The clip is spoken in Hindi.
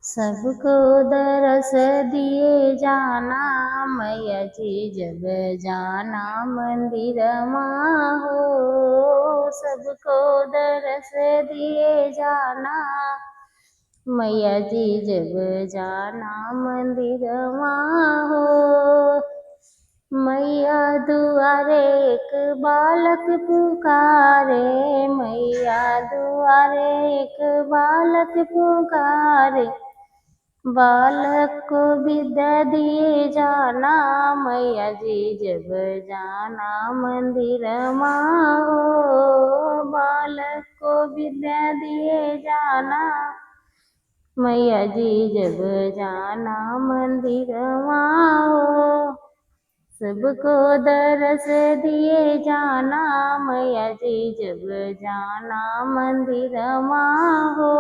सबको दरस दिए जाना मैया जी जब जाना मंदिर माँ हो। सबको दरस दिए जाना मैया जी जब जाना मंदिर माँ हो। मैया दुआरे एक बालक पुकारे, मैया दुआरे एक बालक पुकारे, बालक को विद्या दिए जाना मैया जी जब जाना मंदिर माँ हो। बालक को विद्या दिए जाना मैया जी जब जाना मंदिर माँ हो। सबको दरस दिए जाना मैया जी जब जाना मंदिर माँ हो।